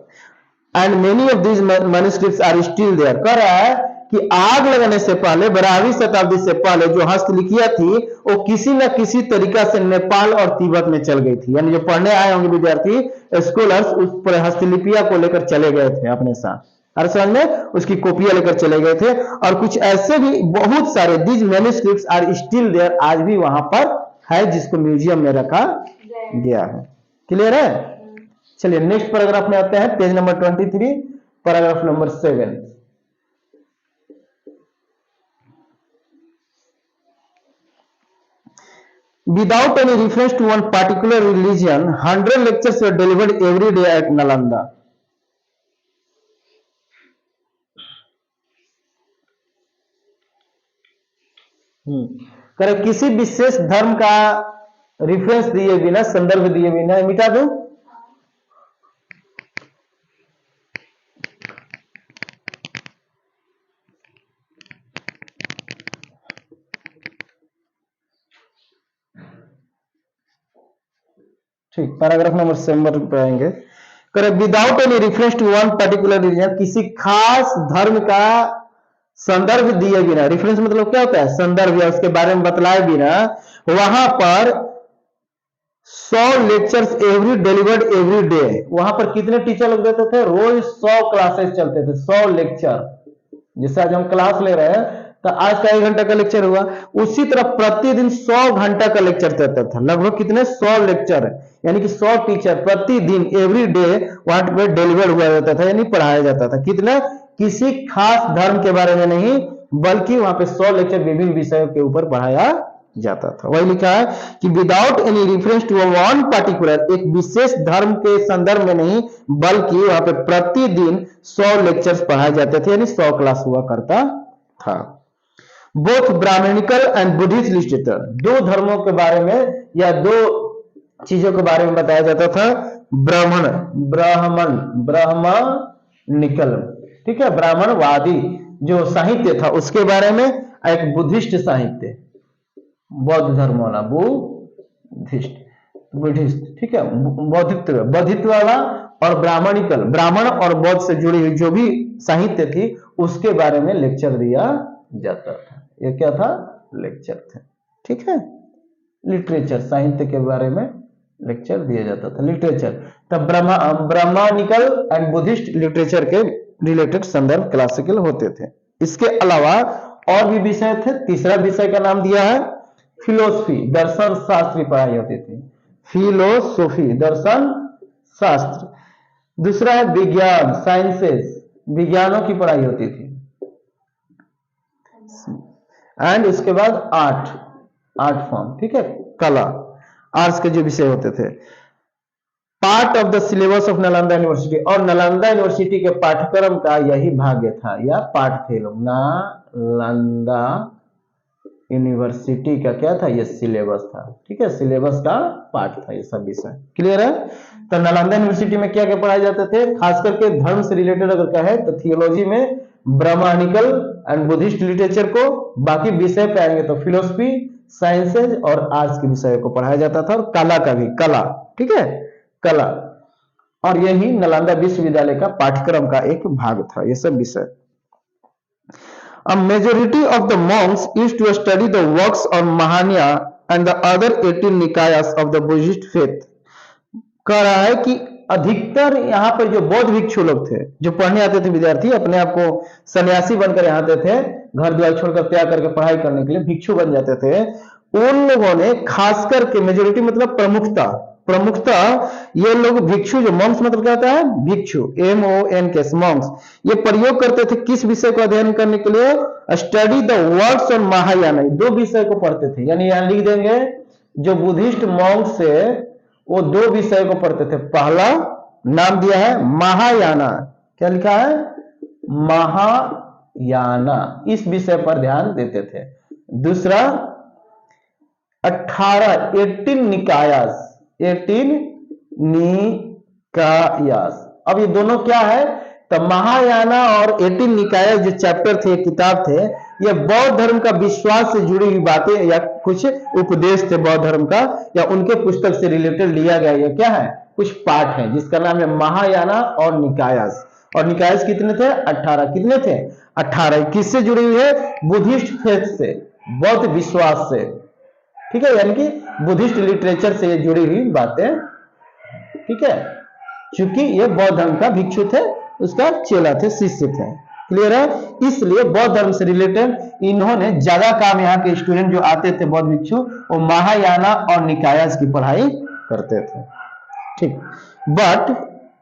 and many of these manuscripts are still there. कह रहा है कि आग लगने से पहले, 12वीं शताब्दी से पहले जो हस्तलिखियां थी वो किसी न किसी तरीका से नेपाल और तिब्बत में चल गई थी, यानी जो पढ़ने आए होंगे विद्यार्थी, स्कॉलर्स, उस पर हस्तलिपियां को लेकर चले गए थे अपने साथ, हर समझ में, उसकी कॉपियां लेकर चले गए थे। और कुछ ऐसे भी बहुत सारे these manuscripts are still there, आज भी वहां पर है, जिसको म्यूजियम में रखा गया है। क्लियर है, चलिए नेक्स्ट पैराग्राफ में आते हैं, page number 23, paragraph number 7। Without any reference to one particular religion, 100 lectures were delivered every day at Nalanda. करे किसी विशेष धर्म का रेफरेंस दिए बिना, संदर्भ दिए बिना, मिटा दो। ठीक, पैराग्राफ नंबर 7 पे आएंगे। करे without any reference to one particular region, किसी खास धर्म का संदर्भ दिए बिना, रेफरेंस मतलब क्या होता है, संदर्भ या उसके बारे में बतलाए बिना, वहां पर 100 lectures every delivered every day. वहां पर कितने टीचर लोग देते थे, रोज 100 क्लासेस चलते थे, 100 लेक्चर। जैसे आज हम क्लास ले रहे हैं तो आज का 1 घंटा का लेक्चर हुआ, उसी तरह प्रतिदिन 100 घंटा का लेक्चर चलता था। लगभग कितने, 100 लेक्चर, यानी कि 100 टीचर प्रतिदिन एवरी डे वहां पर डिलीवर हुआ जाता था, यानी पढ़ाया जाता था। कितना, किसी खास धर्म के बारे में नहीं, बल्कि वहां पे 100 लेक्चर विभिन्न विषयों के ऊपर पढ़ाया जाता था। वही लिखा है कि without any reference to one particular, एक विशेष धर्म के संदर्भ में नहीं, बल्कि वहां पे प्रतिदिन 100 लेक्चर्स पढ़ाए जाते थे, यानी 100 क्लास हुआ करता था। Both Brahmanical and Buddhist literature, दो धर्मों के बारे में या दो चीजों के बारे में बताया जाता था। ब्राह्मणिकल, ठीक है, ब्राह्मणवादी जो साहित्य था उसके बारे में, एक बुद्धिस्ट साहित्य, बौद्ध धर्म वाला, बुद्धिस्ट, ठीक है, बौद्धित्व वाला, और ब्राह्मणिकल, ब्राह्मण और बौद्ध से जुड़ी हुई जो भी साहित्य थी उसके बारे में लेक्चर दिया जाता था। ये क्या था, लेक्चर थे, ठीक है, लिटरेचर, साहित्य के बारे में लेक्चर दिया जाता था, लिटरेचर। तब ब्राह्मणिकल एंड बुद्धिस्ट लिटरेचर के रिलेटेड संदर्भ क्लासिकल होते थे। इसके अलावा और भी विषय थे। तीसरा विषय का नाम दिया है फिलोसफी, दर्शन शास्त्र की पढ़ाई होती थी, फिलोसोफी, दर्शन शास्त्र। दूसरा है विज्ञान, साइंसेस, विज्ञानों की पढ़ाई होती थी। एंड उसके बाद आर्ट फॉर्म, ठीक है, कला, आर्ट्स के जो विषय होते थे। Part of the syllabus of Nalanda university, और नालंदा यूनिवर्सिटी के पाठ्यक्रम का यही भाग्य था या पाठ थे लोग। नालंदा यूनिवर्सिटी का क्या था, ये सिलेबस था, ठीक है, सिलेबस का पार्ट था ये सब विषय। क्लियर है। तो नालंदा यूनिवर्सिटी में क्या क्या पढ़ाए जाते थे, खास करके धर्म से रिलेटेड अगर कहे तो थियोलॉजी में ब्राह्मणिकल एंड बुद्धिस्ट लिटरेचर को, बाकी विषय पे आएंगे तो फिलोसफी, साइंसेज और आर्ट्स के विषय को पढ़ाया जाता था। और कला का भी, कला, ठीक है, कला, और यही नालंदा विश्वविद्यालय का पाठ्यक्रम का एक भाग था ये सब विषय। A majority of the monks used to study the works of Mahayana and the other 18 Nikayas of the Buddhist faith। कह रहा है कि अधिकतर यहाँ पर जो बौद्ध भिक्षु लोग थे, जो पढ़ने आते थे, विद्यार्थी अपने आप को सन्यासी बनकर यहाँ आते थे, घर द्वार छोड़कर त्याग करके पढ़ाई करने के लिए भिक्षु बन जाते थे, उन लोगों ने खास करके, मेजोरिटी मतलब प्रमुखता ये लोग भिक्षु, जो मॉन्क्स मतलब क्या होता है, भिक्षु, MONKS, मॉन्क्स, ये प्रयोग करते थे किस विषय को अध्ययन करने के लिए, study the works of Mahayana, दो विषय को पढ़ते थे। यानी यहां लिख देंगे जो बुद्धिस्ट मॉन्क्स से वो दो विषय को पढ़ते थे। पहला नाम दिया है महायाना, क्या लिखा है, महायाना, इस विषय पर ध्यान देते थे। दूसरा 18 निकायास, 18 निकायास। अब ये दोनों क्या है, तो महायाना और 18 निकायास जो चैप्टर थे, किताब थे, ये बौद्ध धर्म का विश्वास से जुड़ी हुई बातें या कुछ उपदेश थे बौद्ध धर्म का, या उनके पुस्तक से रिलेटेड लिया गया। ये क्या है, कुछ पाठ है जिसका नाम है महायाना और निकायास। और निकायास कितने थे, 18। कितने थे, 18। किससे जुड़ी हुई है, बुद्धिस्ट फेथ से, बौद्ध विश्वास से, ठीक है, यानी कि बुद्धिस्ट लिटरेचर से जुड़ी हुई बातें, ठीक है, क्योंकि ये बौद्ध धर्म का भिक्षु थे, उसका चेला थे, शिष्य थे। क्लियर है। इसलिए बौद्ध धर्म से रिलेटेड इन्होंने ज्यादा काम, यहाँ के स्टूडेंट जो आते थे बौद्ध भिक्षु, वो महायाना और निकायास की पढ़ाई करते थे, ठीक। बट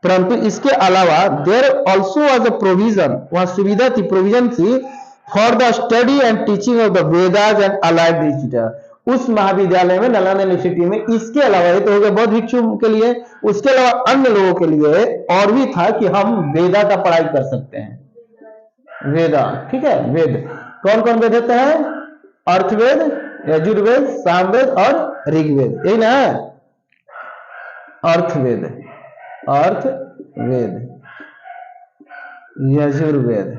परंतु इसके अलावा there also was a provision, वहां सुविधा थी, प्रोविजन थी for the study and teaching of the Vedas and allied literature. उस महाविद्यालय में, नालंदा यूनिवर्सिटी में, इसके अलावा, ये तो हो गया बौद्ध भिक्षु के लिए, उसके अलावा अन्य लोगों के लिए और भी था कि हम वेदा का पढ़ाई कर सकते हैं। वेदा, ठीक है, वेद कौन कौन वेद होते हैं, अर्थवेद, यजुर्वेद, सामवेद और ऋग्वेद, यही ना, अर्थवेद, अर्थवेद, यजुर्वेद,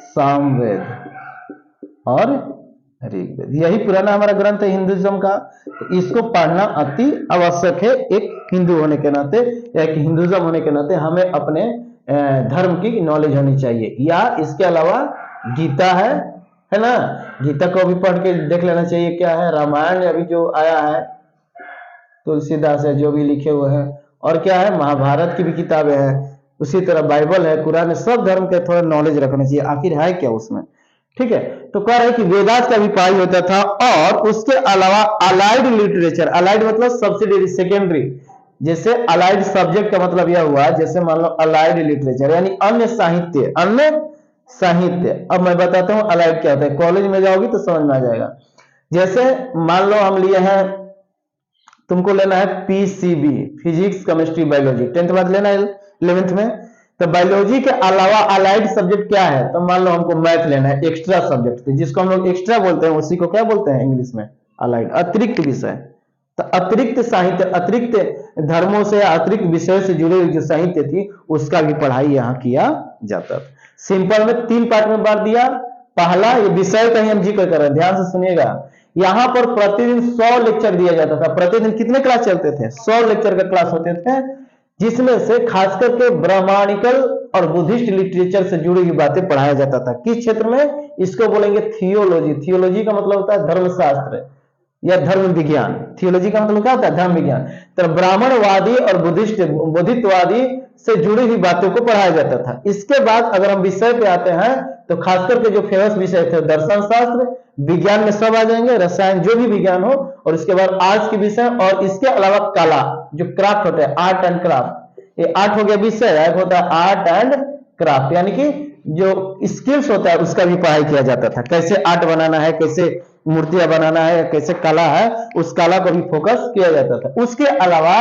सामवेद और ऋग्वेद। यही पुराना हमारा ग्रंथ है हिंदुइज्म का। तो इसको पढ़ना अति आवश्यक है एक हिंदू होने के नाते, या एक हिंदुइज्म होने के नाते हमें अपने धर्म की नॉलेज होनी चाहिए। या इसके अलावा गीता है ना, गीता को भी पढ़ के देख लेना चाहिए क्या है। रामायण अभी जो आया है तुलसीदास है जो भी लिखे हुए हैं, और क्या है, महाभारत की भी किताबें हैं, उसी तरह बाइबल है, कुरान है, सब धर्म के थोड़ा नॉलेज रखना चाहिए आखिर है क्या उसमें। ठीक है, तो कह रहे हैं कि वेदांत का भी पढ़ाई होता था, और उसके अलावा अलाइड लिटरेचर, अलाइड मतलब सब्सिडियरी सेकेंडरी, जैसे अलाइड सब्जेक्ट का मतलब यह हुआ, जैसे मान लो अलाइड लिटरेचर यानी अन्य साहित्य, अन्य साहित्य। अब मैं बताता हूं अलाइड क्या होता है, कॉलेज में जाओगी तो समझ में आ जाएगा। जैसे मान लो हम लिए हैं, तुमको लेना है PCB, physics chemistry biology, 10th बाद लेना है 11th में। तो बायोलॉजी के अलावा अलाइड सब्जेक्ट क्या है, तो मान लो हमको मैथ लेना है, एक्स्ट्रा सब्जेक्ट, जिसको हम लोग एक्स्ट्रा बोलते हैं, उसी को क्या बोलते हैं इंग्लिश में, अलाइड, अतिरिक्त विषय। तो अतिरिक्त साहित्य, अतिरिक्त धर्मों से, अतिरिक्त विषय से जुड़े हुए जो साहित्य थी उसका भी पढ़ाई यहाँ किया जाता था। सिंपल में 3 पार्ट में बांट दिया। पहला, ये विषय का ही हम जिक्र कर रहे हैं, ध्यान से सुनिएगा। यहाँ पर प्रतिदिन 100 लेक्चर दिया जाता था। प्रतिदिन कितने क्लास चलते थे, 100 लेक्चर का क्लास होते थे, जिसमें से खास करके ब्राह्मणिकल और बुद्धिस्ट लिटरेचर से जुड़ी हुई बातें पढ़ाया जाता था। किस क्षेत्र में, इसको बोलेंगे थियोलॉजी। थियोलॉजी का मतलब होता है धर्मशास्त्र या धर्म विज्ञान। थियोलॉजी का मतलब क्या होता है, धर्म विज्ञान। तो ब्राह्मणवादी और बुद्धित्ववादी से जुड़ी हुई बातों को पढ़ाया जाता था। इसके बाद अगर हम विषय पे आते हैं तो खास करके जो फेमस विषय थे, दर्शन शास्त्र, विज्ञान में सब आ जाएंगे, रसायन, जो भी विज्ञान हो, और इसके बाद आर्ट्स के विषय, और इसके अलावा कला, जो क्राफ्ट होता है, आर्ट एंड क्राफ्ट। ये आर्ट हो गया विषय, एक होता है आर्ट एंड क्राफ्ट, यानी कि जो स्किल्स होता है उसका भी पढ़ाई किया जाता था। कैसे आर्ट बनाना है, कैसे मूर्तियां बनाना है, कैसे कला है, उस कला को भी फोकस किया जाता था। उसके अलावा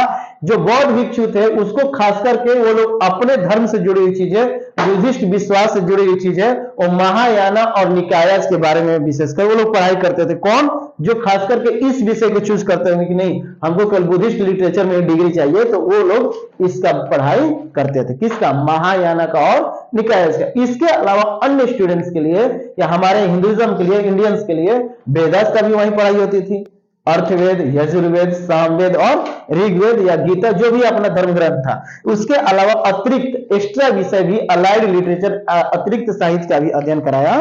जो बौद्ध भिक्षु थे उसको खास करके वो लोग अपने धर्म से जुड़ी हुई चीजें, बुद्धिस्ट विश्वास से जुड़ी हुई चीजें और महायाना और निकायास के बारे में विशेषकर वो लोग पढ़ाई करते थे। कौन, जो खास करके इस विषय को चूज करते हैं कि नहीं हमको केवल बुद्धिस्ट लिटरेचर में डिग्री चाहिए, तो वो लोग इसका पढ़ाई करते थे। किसका, महायाना का और निकायास का। इसके अलावा अन्य स्टूडेंट्स के लिए या हमारे हिंदुइज्म के लिए, इंडियंस के लिए वेदास का भी वहीं पढ़ाई होती थी। अर्थवेद, यजुर्वेद, सामवेद और ऋग्वेद या गीता, जो भी अपना धर्म ग्रंथ था। उसके अलावा अतिरिक्त एक्स्ट्रा विषय भी, अलाइड लिटरेचर, अतिरिक्त साहित्य का भी अध्ययन कराया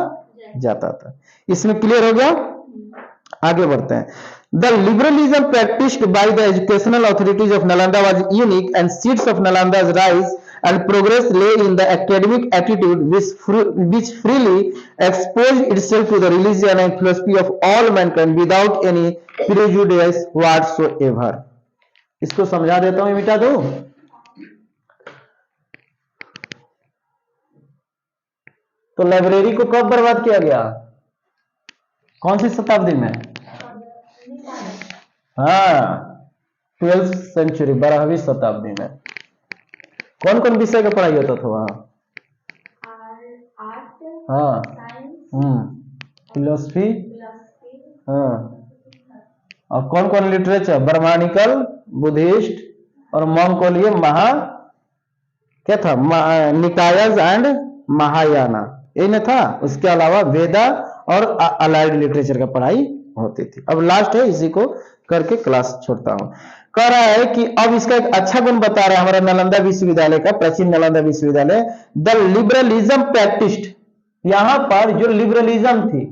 जाता था। इसमें क्लियर हो गया, आगे बढ़ते हैं। The liberalism practiced by the educational authorities of Nalanda was unique, and seeds of Nalanda's rise and progress lay in the academic attitude which freely exposed itself to the religion and philosophy of all mankind without any prejudice whatsoever. इसको समझा देता हूं, मिटा दो। तो library को कब बर्बाद किया गया, कौन सी शताब्दी में, हाँ 12th सेंचुरी, 12वीं शताब्दी में। कौन कौन विषय का पढ़ाई होता था वहां, हाँ, फिलोसफी, हाँ, और कौन कौन लिटरेचर, ब्राह्मणिकल, बुद्धिस्ट, और मॉन्क को लिए महा क्या था, निकायज एंड महायाना, यही ना था। उसके अलावा वेदा और अलाइड लिटरेचर का पढ़ाई होती थी। अब लास्ट है, इसी को करके क्लास छोड़ता हूं। कह रहा है कि अब इसका एक अच्छा गुण बता रहा है हमारा नालंदा विश्वविद्यालय का, प्राचीन नालंदा विश्वविद्यालय। द लिबरलिज्म प्रैक्टिस्ड, यहां पर जो लिबरलिज्म थी,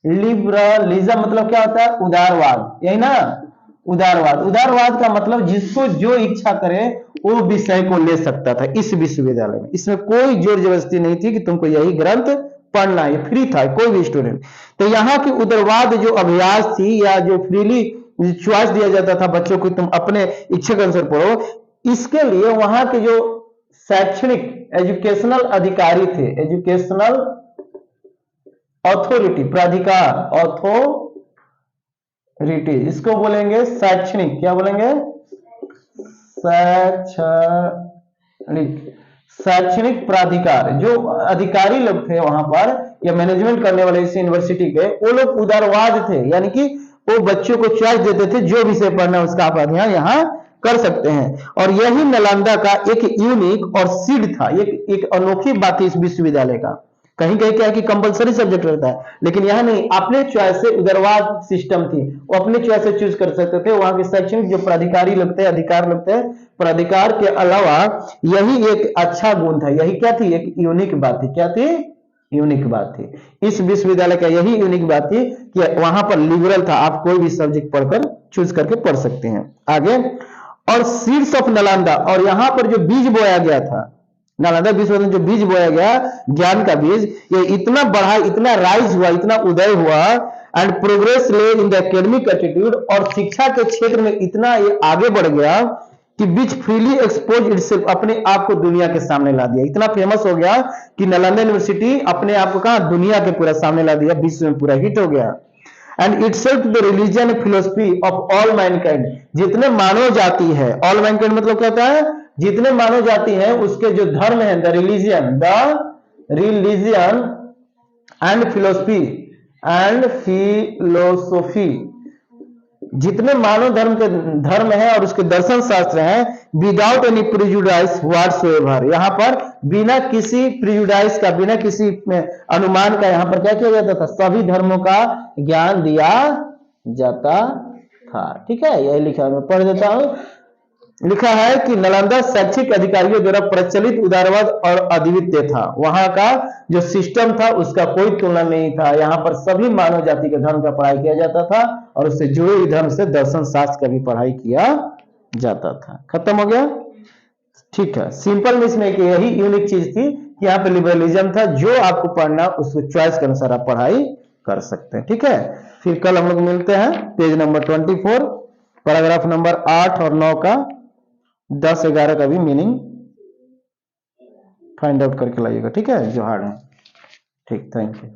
लिबरलिज्म मतलब क्या होता है, उदारवाद, यही ना, उदारवाद। उदारवाद का मतलब जिसको जो इच्छा करे वो विषय को ले सकता था इस विश्वविद्यालय में। इसमें कोई जोर जबरदस्ती नहीं थी कि तुमको यही ग्रंथ पढ़ना है, फ्री था कोई भी स्टूडेंट। तो यहाँ की उदारवाद जो अभ्यास थी, या जो फ्रीली चॉइस दिया जाता था बच्चों को, तुम अपने इच्छा के अनुसार पढ़ो, इसके लिए वहां के जो शैक्षणिक एजुकेशनल अधिकारी थे, एजुकेशनल अथॉरिटी, प्राधिकार, अथॉरिटी, इसको बोलेंगे शैक्षणिक, क्या बोलेंगे, शैक्षणिक शैक्षणिक प्राधिकार, जो अधिकारी लोग थे वहां पर या मैनेजमेंट करने वाले इस यूनिवर्सिटी के, वो लोग उदारवाद थे, यानी कि वो बच्चों को चॉइस देते थे, जो विषय पढ़ना उसका आप अध्ययन यहाँ कर सकते हैं। और यही नालंदा का एक यूनिक और सीड था, एक अनोखी बात थी इस विश्वविद्यालय का। कहीं कहीं क्या है कि कंपलसरी सब्जेक्ट रहता है, लेकिन यहाँ नहीं, अपने चॉइस से, उदारवाद सिस्टम थी, वो अपने चॉइस से चूज कर सकते थे। वहां के शैक्षणिक जो प्राधिकारी लगते हैं, अधिकार लगते हैं, प्राधिकार के अलावा यही एक अच्छा गुण था, यही क्या थी, एक यूनिक बात थी। क्या थी? यूनिक बात थी। इस विश्वविद्यालय का यही यूनिक बात थी कि वहां पर लिबरल था, आप कोई भी सब्जेक्ट पढ़कर चूज करके पढ़ सकते हैं। आगे, और सीड्स ऑफ नालंदा, और यहां पर जो बीज बोया गया था, नालंदा विश्वविद्यालय जो बीज बोया गया, ज्ञान का बीज, ये इतना बढ़ा, इतना राइज हुआ, इतना उदय हुआ, एंड प्रोग्रेस ले इन द एकेडमिक एटीट्यूड, और शिक्षा के क्षेत्र में इतना ये आगे बढ़ गया कि विच फ्रीली एक्सपोज इटसेल्फ, अपने आप को दुनिया के सामने ला दिया। इतना फेमस हो गया कि नालंदा यूनिवर्सिटी अपने आप को कहा, दुनिया के पूरा सामने ला दिया, विश्व में पूरा हिट हो गया। And itself the religion philosophy of all Mankind, जितने मानव जाति है, ऑल मैनकाइंड मतलब क्या होता है, जितने मानव जाति है उसके जो धर्म है, द रिलीजियन एंड फिलोसोफी, जितने मानव धर्म है और उसके दर्शन शास्त्र हैं, विदाउट एनी प्रिजुडाइस व्हाटसोएवर, यहाँ पर बिना किसी प्रिजुडाइस का, बिना किसी अनुमान का यहाँ पर क्या किया जाता था, सभी धर्मों का ज्ञान दिया जाता था। ठीक है, यही लिखा है, मैं पढ़ देता हूं। लिखा है कि नालंदा शैक्षिक अधिकारियों द्वारा प्रचलित उदारवाद और अद्वितीय था। वहां का जो सिस्टम था उसका कोई तुलना नहीं था। यहाँ पर सभी मानव जाति के धर्म का पढ़ाई किया जाता था और उससे जुड़े हुए धर्म से दर्शन शास्त्र का भी पढ़ाई किया जाता था। खत्म हो गया। ठीक है, सिंपल में इसमें यही यूनिक चीज थी कि यहाँ पे लिबरलिज्म था, जो आपको पढ़ना उसको चॉइस के अनुसार आप पढ़ाई कर सकते हैं। ठीक है, फिर कल हम लोग मिलते हैं पेज नंबर 24, पैराग्राफ नंबर 8 और 9 का 10-11 का भी मीनिंग फाइंड आउट करके लाइएगा। ठीक है, जो हार्ड है। ठीक, थैंक यू।